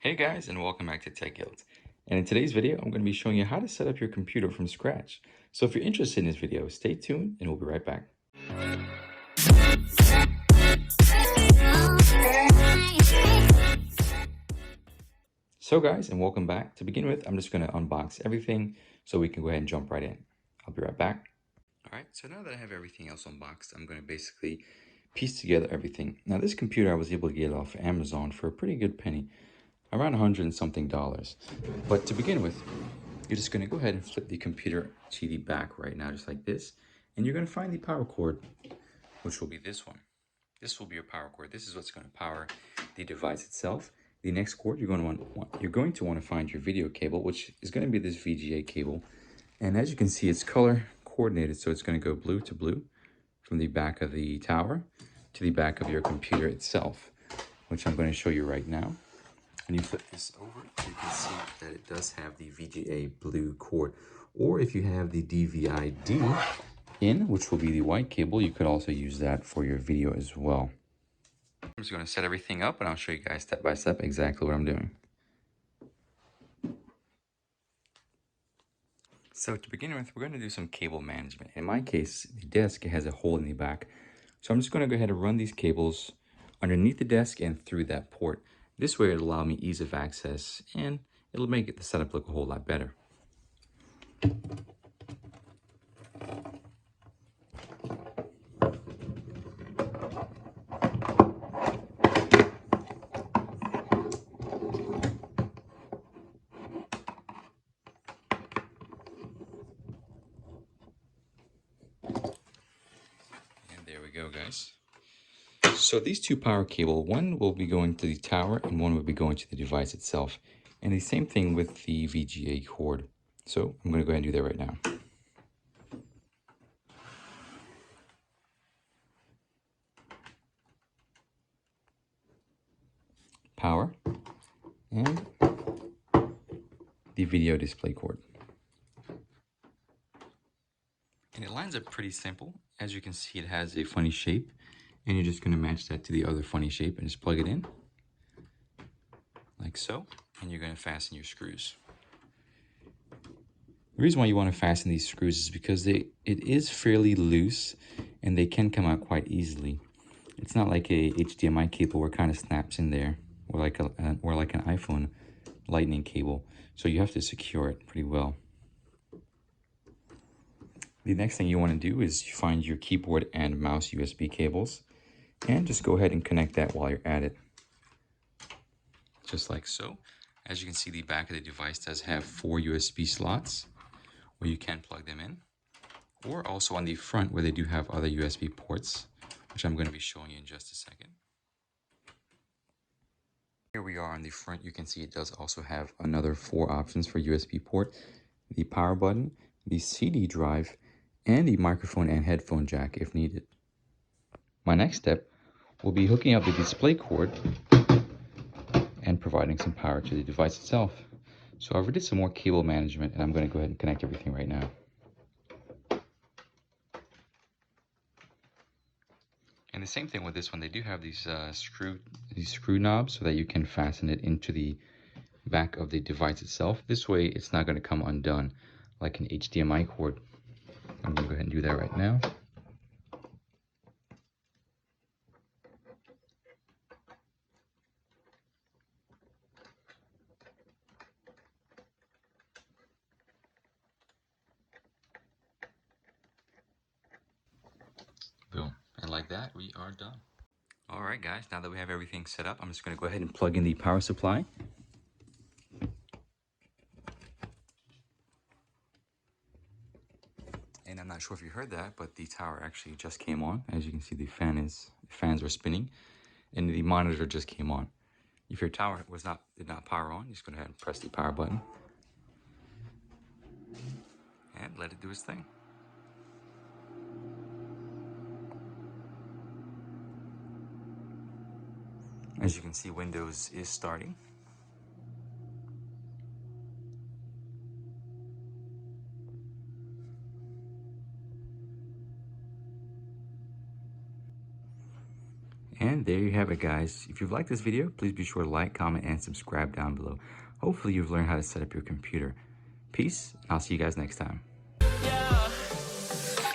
Hey guys, and welcome back to Tech Guilt. And in today's video, I'm going to be showing you how to set up your computer from scratch. So if you're interested in this video, stay tuned and we'll be right back. So guys, and welcome back. To begin with, I'm just going to unbox everything so we can go ahead and jump right in. I'll be right back. All right, so now that I have everything else unboxed, I'm going to basically piece together everything. Now this computer, I was able to get it off Amazon for a pretty good penny, around $100 and something. But to begin with, you're just going to go ahead and flip the computer to the back right now, just like this. And you're going to find the power cord, which will be this one. This will be your power cord. This is what's going to power the device itself. The next cord, you're going to want to find your video cable, which is going to be this VGA cable. And as you can see, it's color coordinated. So it's going to go blue to blue from the back of the tower to the back of your computer itself, which I'm going to show you right now. When you flip this over, you can see that it does have the VGA blue cord. Or if you have the DVI-D in, which will be the white cable, you could also use that for your video as well. I'm just going to set everything up and I'll show you guys step by step exactly what I'm doing. So to begin with, we're going to do some cable management. In my case, the desk has a hole in the back. So I'm just going to go ahead and run these cables underneath the desk and through that port. This way it'll allow me ease of access and it'll make the setup look a whole lot better. And there we go, guys. So these two power cable, one will be going to the tower and one will be going to the device itself. And the same thing with the VGA cord. So I'm going to go ahead and do that right now. Power and the video display cord. And it lines up pretty simple. As you can see, it has a funny shape, and you're just going to match that to the other funny shape and just plug it in like so, and you're going to fasten your screws. The reason why you want to fasten these screws is because it is fairly loose and they can come out quite easily. It's not like a HDMI cable where it kind of snaps in there, or like an iPhone lightning cable. So you have to secure it pretty well. The next thing you want to do is find your keyboard and mouse USB cables and just go ahead and connect that while you're at it. Just like so. As you can see, the back of the device does have 4 USB slots where you can plug them in, or also on the front where they do have other USB ports, which I'm going to be showing you in just a second. Here we are on the front. You can see it does also have another 4 options for USB port: the power button, the CD drive, and the microphone and headphone jack if needed. My next step will be hooking up the display cord and providing some power to the device itself. So I already did some more cable management and I'm going to go ahead and connect everything right now. And the same thing with this one, they do have these screw knobs so that you can fasten it into the back of the device itself. This way it's not going to come undone like an HDMI cord. I'm going to go ahead and do that right now. Boom. And like that, we are done. All right, guys, now that we have everything set up, I'm just going to go ahead and plug in the power supply. And I'm not sure if you heard that, but the tower actually just came on. As you can see, the fans are spinning and the monitor just came on. If your tower did not power on, just go ahead and press the power button and let it do its thing. As you can see, Windows is starting. And And there you have it, guys. If you've liked this video, please be sure to like, comment, and subscribe down below. Hopefully you've learned how to set up your computer. Peace, and I'll see you guys next time. Yeah.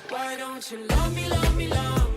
Why don't you love me, love me, love me?